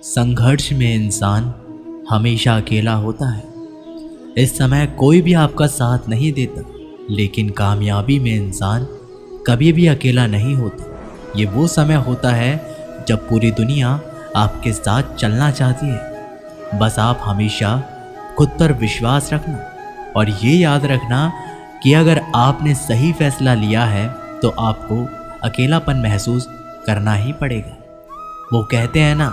संघर्ष में इंसान हमेशा अकेला होता है। इस समय कोई भी आपका साथ नहीं देता, लेकिन कामयाबी में इंसान कभी भी अकेला नहीं होता। ये वो समय होता है जब पूरी दुनिया आपके साथ चलना चाहती है। बस आप हमेशा खुद पर विश्वास रखना और ये याद रखना कि अगर आपने सही फैसला लिया है तो आपको अकेलापन महसूस करना ही पड़ेगा। वो कहते हैं ना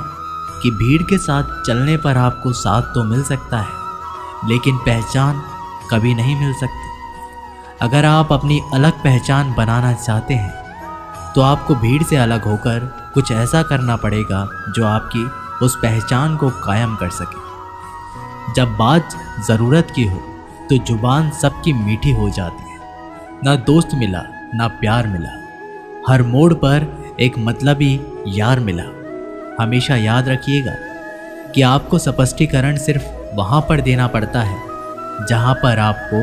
कि भीड़ के साथ चलने पर आपको साथ तो मिल सकता है, लेकिन पहचान कभी नहीं मिल सकती। अगर आप अपनी अलग पहचान बनाना चाहते हैं तो आपको भीड़ से अलग होकर कुछ ऐसा करना पड़ेगा जो आपकी उस पहचान को कायम कर सके। जब बात ज़रूरत की हो तो जुबान सबकी मीठी हो जाती है। ना दोस्त मिला, ना प्यार मिला, हर मोड़ पर एक मतलबी यार मिला। हमेशा याद रखिएगा कि आपको स्पष्टीकरण सिर्फ वहाँ पर देना पड़ता है जहाँ पर आपको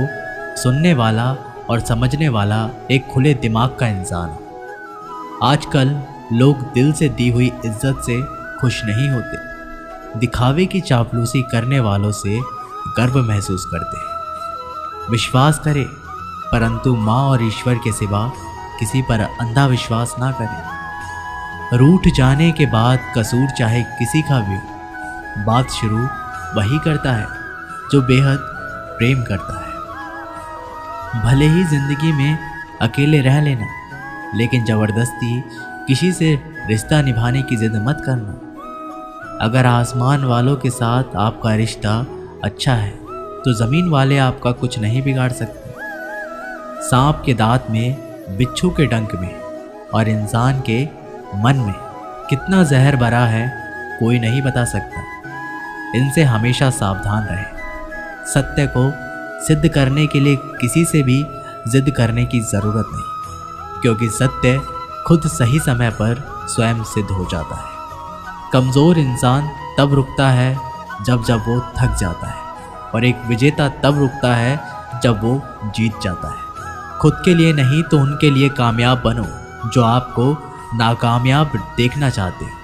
सुनने वाला और समझने वाला एक खुले दिमाग का इंसान हो। आजकल लोग दिल से दी हुई इज्जत से खुश नहीं होते, दिखावे की चापलूसी करने वालों से गर्व महसूस करते हैं। विश्वास करें, परंतु माँ और ईश्वर के सिवा किसी पर अंधा विश्वास ना करें। रूठ जाने के बाद कसूर चाहे किसी का भी हो, बात शुरू वही करता है जो बेहद प्रेम करता है। भले ही जिंदगी में अकेले रह लेना, लेकिन ज़बरदस्ती किसी से रिश्ता निभाने की जिद मत करना। अगर आसमान वालों के साथ आपका रिश्ता अच्छा है तो ज़मीन वाले आपका कुछ नहीं बिगाड़ सकते। सांप के दांत में, बिच्छू के डंक में और इंसान के मन में कितना जहर भरा है कोई नहीं बता सकता। इनसे हमेशा सावधान रहें। सत्य को सिद्ध करने के लिए किसी से भी जिद करने की ज़रूरत नहीं, क्योंकि सत्य खुद सही समय पर स्वयं सिद्ध हो जाता है। कमज़ोर इंसान तब रुकता है जब वो थक जाता है, और एक विजेता तब रुकता है जब वो जीत जाता है। खुद के लिए नहीं तो उनके लिए कामयाब बनो जो आपको नाकामयाब देखना चाहते हैं।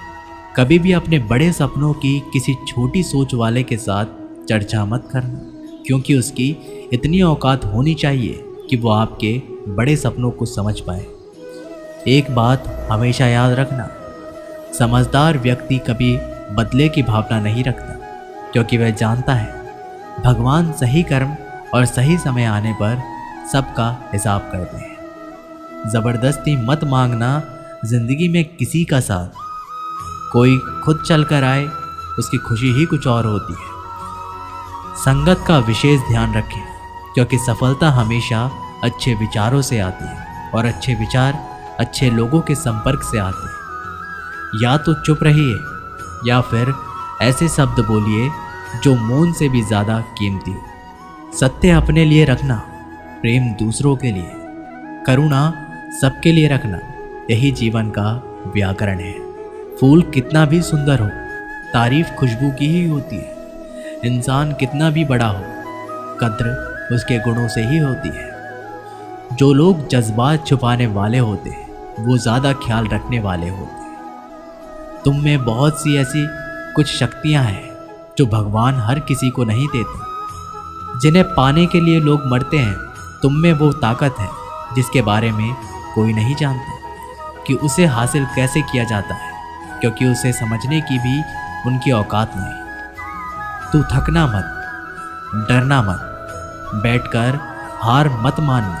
कभी भी अपने बड़े सपनों की किसी छोटी सोच वाले के साथ चर्चा मत करना, क्योंकि उसकी इतनी औकात होनी चाहिए कि वो आपके बड़े सपनों को समझ पाए। एक बात हमेशा याद रखना, समझदार व्यक्ति कभी बदले की भावना नहीं रखता, क्योंकि वह जानता है भगवान सही कर्म और सही समय आने पर सबका हिसाब करते हैं। ज़बरदस्ती मत मांगना जिंदगी में किसी का साथ। कोई खुद चल कर आए, उसकी खुशी ही कुछ और होती है। संगत का विशेष ध्यान रखें, क्योंकि सफलता हमेशा अच्छे विचारों से आती है और अच्छे विचार अच्छे लोगों के संपर्क से आते हैं। या तो चुप रहिए या फिर ऐसे शब्द बोलिए जो मौन से भी ज़्यादा कीमती हो। सत्य अपने लिए रखना, प्रेम दूसरों के लिए, करुणा सबके लिए रखना, यही जीवन का व्याकरण है। फूल कितना भी सुंदर हो, तारीफ खुशबू की ही होती है। इंसान कितना भी बड़ा हो, कद्र उसके गुणों से ही होती है। जो लोग जज्बात छुपाने वाले होते हैं वो ज़्यादा ख्याल रखने वाले होते हैं। तुम में बहुत सी ऐसी कुछ शक्तियां हैं जो भगवान हर किसी को नहीं देता। जिन्हें पाने के लिए लोग मरते हैं, तुम में वो ताकत है जिसके बारे में कोई नहीं जानता कि उसे हासिल कैसे किया जाता है, क्योंकि उसे समझने की भी उनकी औकात नहीं। तू थकना मत, डरना मत, बैठकर हार मत मानना,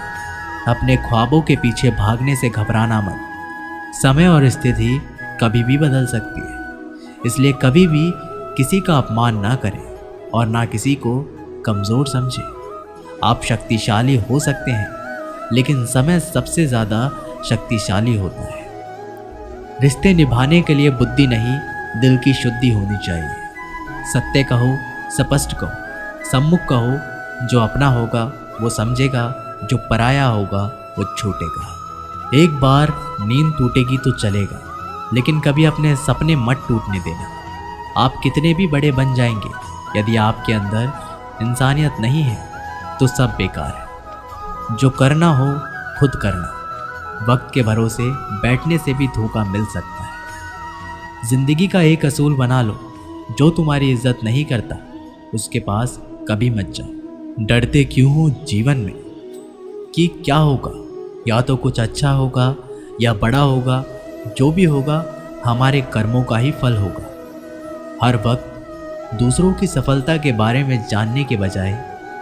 अपने ख्वाबों के पीछे भागने से घबराना मत। समय और स्थिति कभी भी बदल सकती है, इसलिए कभी भी किसी का अपमान ना करें और ना किसी को कमज़ोर समझें। आप शक्तिशाली हो सकते हैं, लेकिन समय सबसे ज़्यादा शक्तिशाली होता है। रिश्ते निभाने के लिए बुद्धि नहीं, दिल की शुद्धि होनी चाहिए। सत्य कहो, स्पष्ट कहो, सम्मुख कहो। जो अपना होगा वो समझेगा, जो पराया होगा वो छूटेगा। एक बार नींद टूटेगी तो चलेगा, लेकिन कभी अपने सपने मत टूटने देना। आप कितने भी बड़े बन जाएंगे, यदि आपके अंदर इंसानियत नहीं है तो सब बेकार है। जो करना हो खुद करना। वक्त के भरोसे बैठने से भी धोखा मिल सकता है। जिंदगी का एक असूल बना लो, जो तुम्हारी इज्जत नहीं करता उसके पास कभी मत जाओ। डरते क्यों हो जीवन में कि क्या होगा, या तो कुछ अच्छा होगा या बड़ा होगा, जो भी होगा हमारे कर्मों का ही फल होगा। हर वक्त दूसरों की सफलता के बारे में जानने के बजाय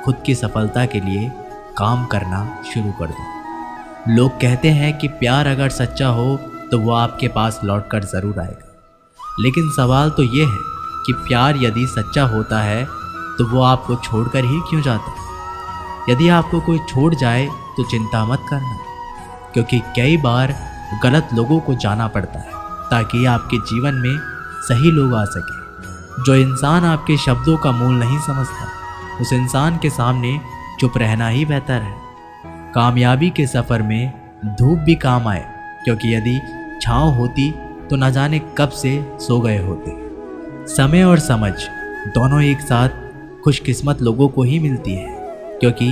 खुद की सफलता के लिए काम करना शुरू कर दो। लोग कहते हैं कि प्यार अगर सच्चा हो तो वो आपके पास लौटकर ज़रूर आएगा, लेकिन सवाल तो ये है कि प्यार यदि सच्चा होता है तो वो आपको छोड़कर ही क्यों जाता है। यदि आपको कोई छोड़ जाए तो चिंता मत करना, क्योंकि कई बार गलत लोगों को जाना पड़ता है ताकि आपके जीवन में सही लोग आ सके। जो इंसान आपके शब्दों का मूल नहीं समझता उस इंसान के सामने चुप रहना ही बेहतर है। कामयाबी के सफ़र में धूप भी काम आए, क्योंकि यदि छाँव होती तो न जाने कब से सो गए होते। समय और समझ दोनों एक साथ खुशकिस्मत लोगों को ही मिलती है, क्योंकि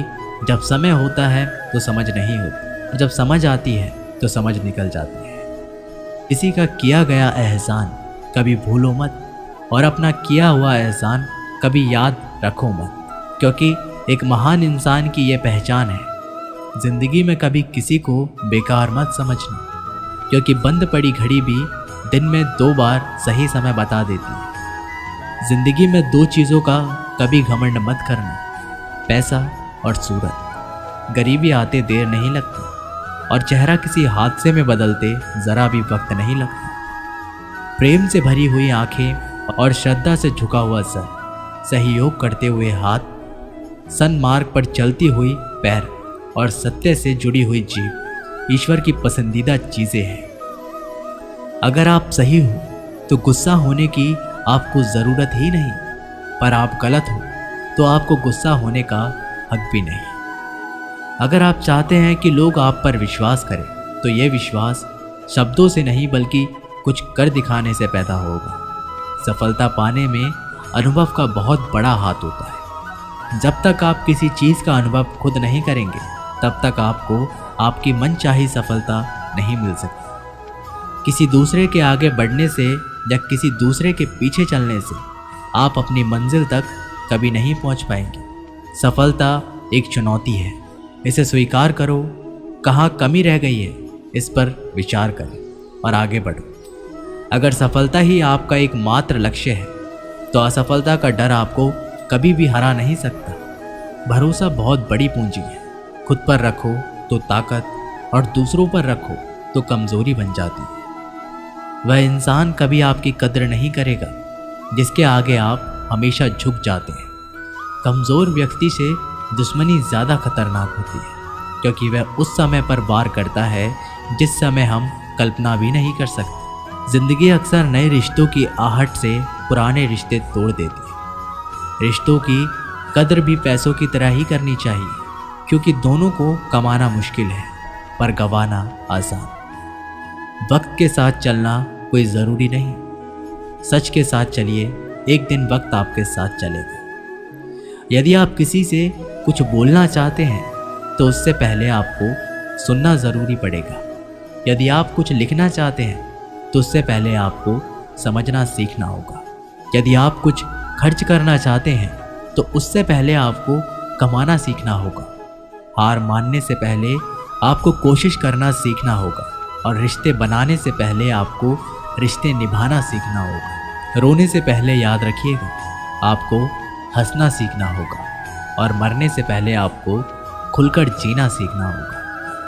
जब समय होता है तो समझ नहीं होती, और जब समझ आती है तो समझ निकल जाती है। किसी का किया गया एहसान कभी भूलो मत, और अपना किया हुआ एहसान कभी याद रखो मत, क्योंकि एक महान इंसान की ये पहचान है। ज़िंदगी में कभी किसी को बेकार मत समझना, क्योंकि बंद पड़ी घड़ी भी दिन में 2 बार सही समय बता देती है। ज़िंदगी में 2 चीज़ों का कभी घमंड मत करना, पैसा और सूरत। गरीबी आते देर नहीं लगती, और चेहरा किसी हादसे में बदलते ज़रा भी वक्त नहीं लगता। प्रेम से भरी हुई आंखें और श्रद्धा से झुका हुआ सर, सहयोग करते हुए हाथ, सन्मार्ग पर चलती हुई पैर और सत्य से जुड़ी हुई जीभ ईश्वर की पसंदीदा चीज़ें हैं। अगर आप सही हो तो गुस्सा होने की आपको ज़रूरत ही नहीं, पर आप गलत हो तो आपको गुस्सा होने का हक भी नहीं। अगर आप चाहते हैं कि लोग आप पर विश्वास करें तो ये विश्वास शब्दों से नहीं बल्कि कुछ कर दिखाने से पैदा होगा। सफलता पाने में अनुभव का बहुत बड़ा हाथ होता है। जब तक आप किसी चीज़ का अनुभव खुद नहीं करेंगे तब तक आपको आपकी मनचाही सफलता नहीं मिल सकती। किसी दूसरे के आगे बढ़ने से या किसी दूसरे के पीछे चलने से आप अपनी मंजिल तक कभी नहीं पहुंच पाएंगे। सफलता एक चुनौती है, इसे स्वीकार करो। कहाँ कमी रह गई है इस पर विचार करें और आगे बढ़ो। अगर सफलता ही आपका एकमात्र लक्ष्य है तो असफलता का डर आपको कभी भी हरा नहीं सकता। भरोसा बहुत बड़ी पूंजी है। खुद पर रखो तो ताकत, और दूसरों पर रखो तो कमज़ोरी बन जाती है। वह इंसान कभी आपकी कद्र नहीं करेगा जिसके आगे आप हमेशा झुक जाते हैं। कमज़ोर व्यक्ति से दुश्मनी ज़्यादा खतरनाक होती है, क्योंकि वह उस समय पर वार करता है जिस समय हम कल्पना भी नहीं कर सकते। ज़िंदगी अक्सर नए रिश्तों की आहट से पुराने रिश्ते तोड़ देती है। रिश्तों की कद्र भी पैसों की तरह ही करनी चाहिए, क्योंकि दोनों को कमाना मुश्किल है पर गंवाना आसान। वक्त के साथ चलना कोई ज़रूरी नहीं, सच के साथ चलिए, एक दिन वक्त आपके साथ चलेगा। यदि आप किसी से कुछ बोलना चाहते हैं तो उससे पहले आपको सुनना ज़रूरी पड़ेगा। यदि आप कुछ लिखना चाहते हैं तो उससे पहले आपको समझना सीखना होगा। यदि आप कुछ खर्च करना चाहते हैं तो उससे पहले आपको कमाना सीखना होगा। हार मानने से पहले आपको कोशिश करना सीखना होगा, और रिश्ते बनाने से पहले आपको रिश्ते निभाना सीखना होगा। रोने से पहले याद रखिएगा आपको हंसना सीखना होगा, और मरने से पहले आपको खुलकर जीना सीखना होगा।